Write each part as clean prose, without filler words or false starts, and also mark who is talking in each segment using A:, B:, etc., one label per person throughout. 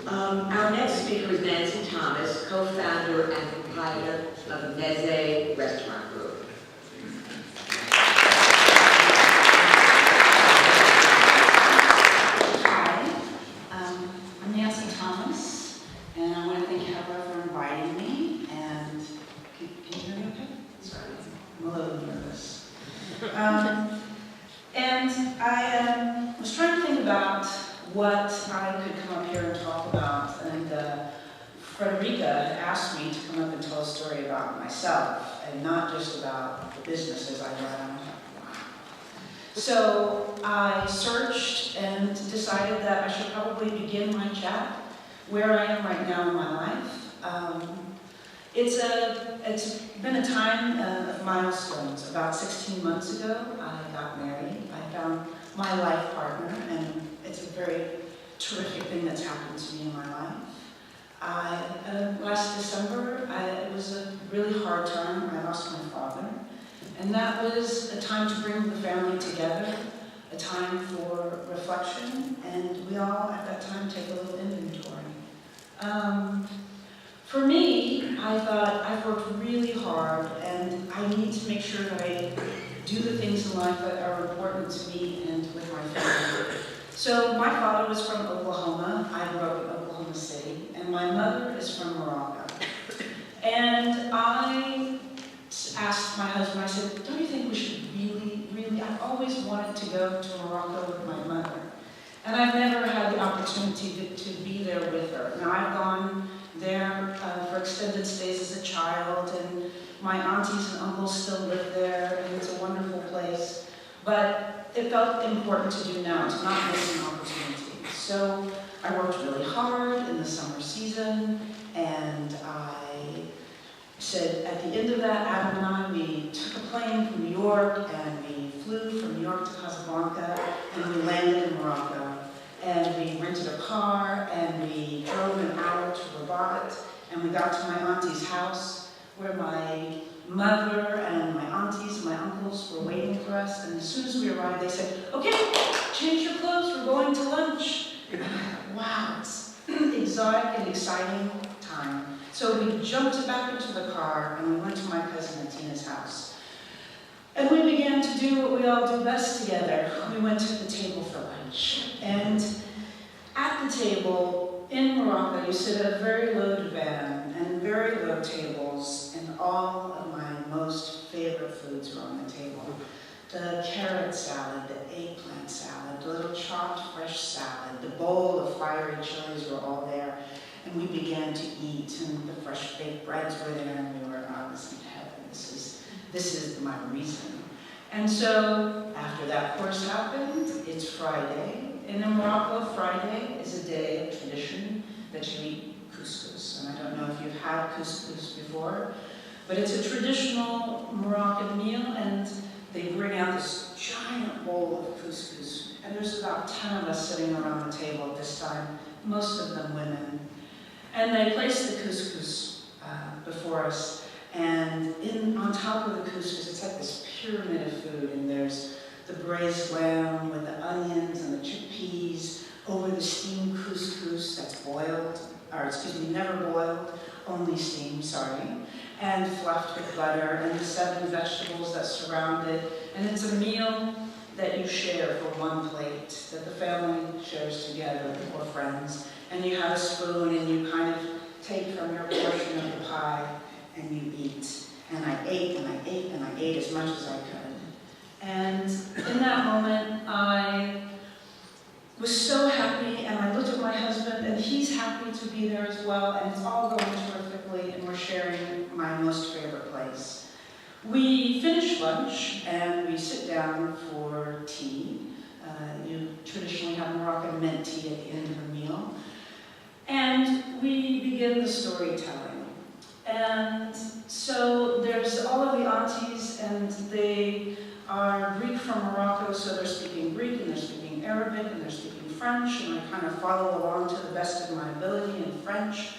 A: Our next speaker is Nancy Thomas, co-founder and proprietor of Mezze Restaurant Group.
B: Hi, I'm Nancy Thomas, and I want to thank Hevreh for inviting me. And can you hear me okay? Sorry, I'm a little nervous. And I was trying to think about what I could come up here and talk about, and Frederica asked me to come up and tell a story about myself, and not just about the businesses I run. So I searched and decided that I should probably begin my chat where I am right now in my life. It's been a time of milestones. About 16 months ago, I got married. I found my life partner, and it's a very terrific thing that's happened to me in my life. Last December, it was a really hard time. I lost my father. And that was a time to bring the family together, a time for reflection, and we all at that time take a little inventory. For me, I thought I've worked really hard and I need to make sure that I do the things in life that are important to me and with my family. So my father was from Oklahoma. I grew up in Oklahoma City, and my mother is from Morocco. And I asked my husband, I said, don't you think we should really, I've always wanted to go to Morocco with my mother. And I've never had the opportunity to be there with her. Now I've gone there for extended stays as a child, and my aunties and uncles still live there, and it's a wonderful place. But it felt important to do now, to not miss an opportunity. So I worked really hard in the summer season, and I said at the end of that, Adam and I, we took a plane from New York, and we flew from New York to Casablanca, and we landed in Morocco. And we rented a car, and we drove an hour to Rabat, and we got to my auntie's house, where my mother and my aunties and my uncles were waiting for us. And as soon as we arrived, they said, okay, change your clothes, we're going to lunch. And I thought, wow, it's an exotic and exciting time. So we jumped back into the car, and we went to my cousin Atina's house. And we began to do what we all do best together. We went to the table for lunch. And at the table in Morocco, you sit at a very low divan and very low tables, and all of my most favorite foods were on the table. The carrot salad, the eggplant salad, the little chopped fresh salad, the bowl of fiery chilies were all there. And we began to eat, and the fresh baked breads were there, and we were, oh, this is heaven. This is my reason. And so, after that course happened, it's Friday. And in Morocco, Friday is a day of tradition that you eat couscous. And I don't know if you've had couscous before, but it's a traditional Moroccan meal, and they bring out this giant bowl of couscous. And there's about 10 of us sitting around the table at this time, most of them women. And they place the couscous before us. And on top of the couscous, it's like this pyramid of food, and there's the braised lamb with the onions and the chickpeas over the steamed couscous that's boiled, or excuse me, never boiled, only steamed, sorry, and fluffed with butter, and the 7 vegetables that surround it. And it's a meal that you share for one plate, that the family shares together, or friends. And you have a spoon, and you kind of take from your portion of the pie, and you eat. And I ate, and I ate, and I ate as much as I could. And in that moment, I was so happy, and I looked at my husband, and he's happy to be there as well, and it's all going terrifically, and we're sharing my most favorite place. We finish lunch, and we sit down for tea. You traditionally have Moroccan mint tea at the end of a meal. And we begin the storytelling. And so there's all of the aunties, and they are Greek from Morocco, so they're speaking Greek, and they're speaking Arabic, and they're speaking French, and I kind of follow along to the best of my ability in French.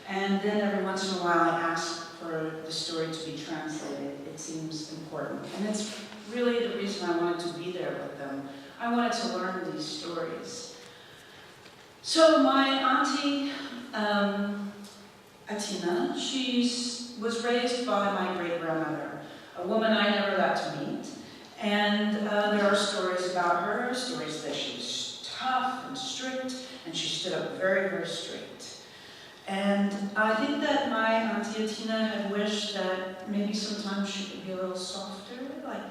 B: And then every once in a while I ask for the story to be translated. It seems important. And it's really the reason I wanted to be there with them. I wanted to learn these stories. So my auntie, Atina, she was raised by my great-grandmother, a woman I never got to meet. And there are stories about her, stories that she was tough and strict, and she stood up very, very straight. And I think that my Auntie Atina had wished that maybe sometimes she could be a little softer, like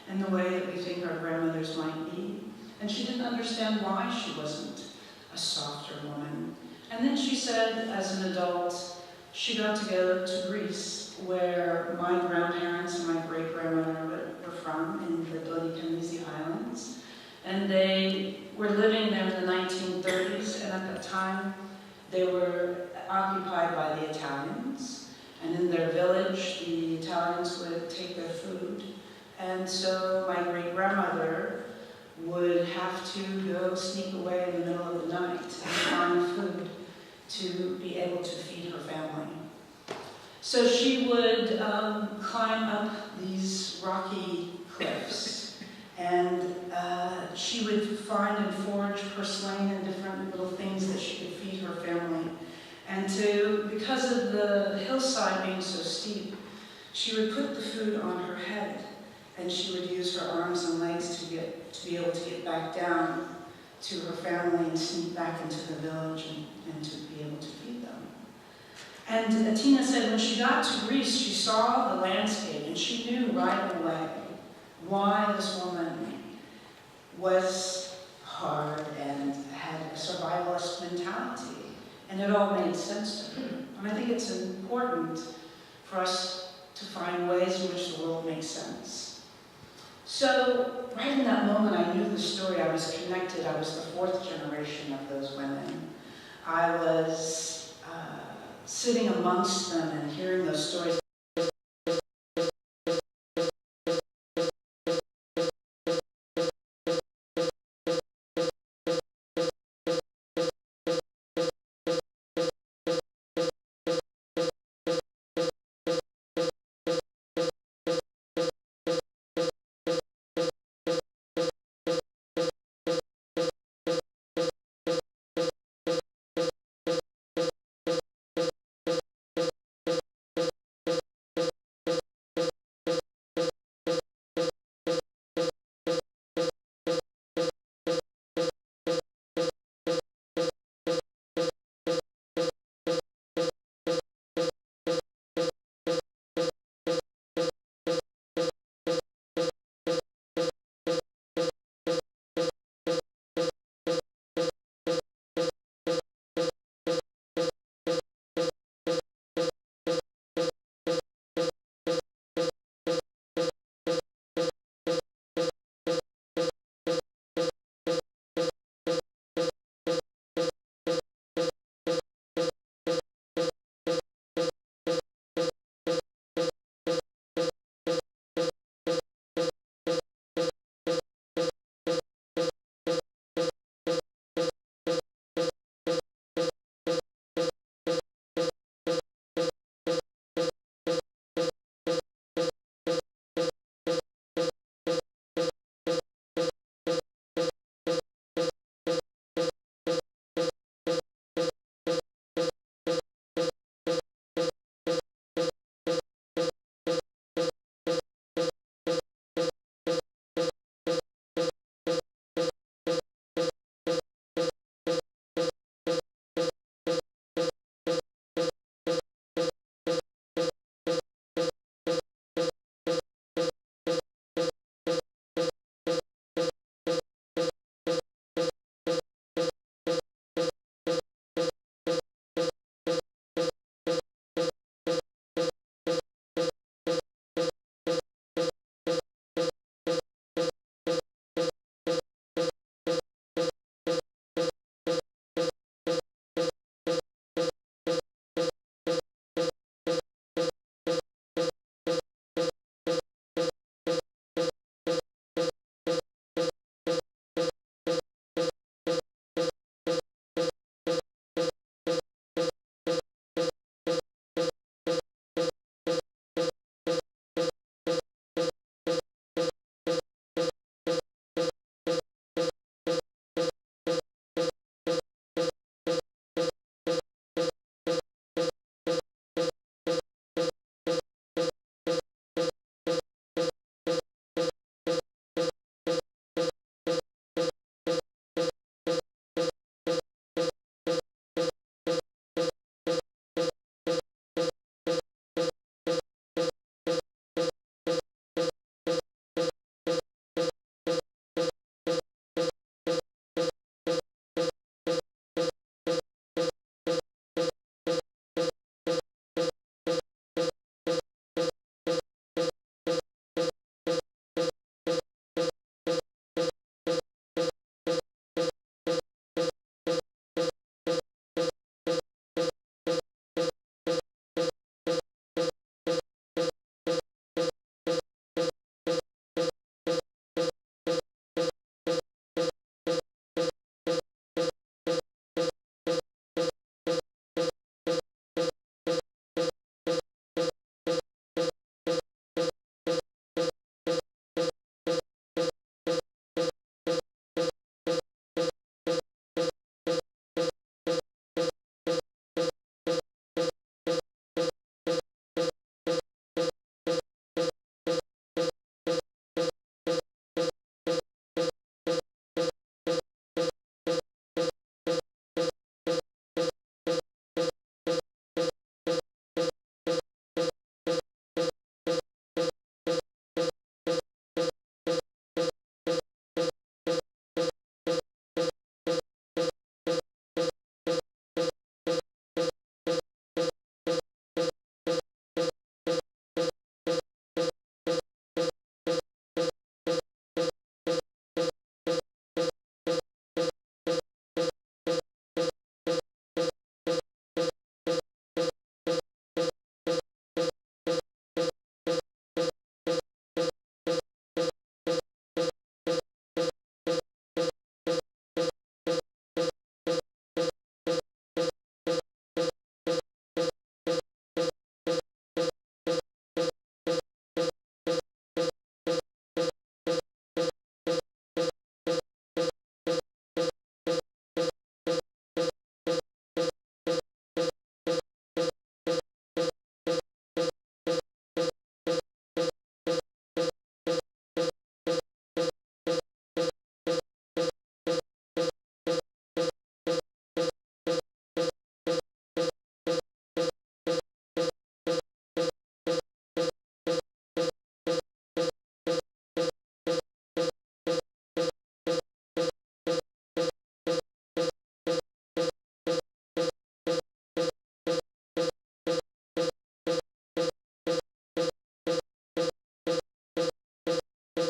B: in the way that we think our grandmothers might be. And she didn't understand why she wasn't a softer woman. And then she said, as an adult, she got to go to Greece, where my grandparents and my great-grandmother were from, in the Peloponnese Islands. And they were living there in the 1930s, and at that time, they were occupied by the Italians. And in their village, the Italians would take their food. And so my great-grandmother would have to go sneak away in the middle of the night and find food to be able to feed her family. So she would climb up these rocky cliffs, and she would find and forage porcelain and different little things that she could feed her family. And because of the hillside being so steep, she would put the food on her head, and she would use her arms and legs to be able to get back down to her family and sneak back into the village and to be able to feed them. And Atina said when she got to Greece, she saw the landscape, and she knew right away why this woman was hard and had a survivalist mentality. And it all made sense to her. And I think it's important for us to find ways in which the world makes sense. So, right in that moment, I knew the story. I was connected. I was the fourth generation of those women. I was sitting amongst them and hearing those stories.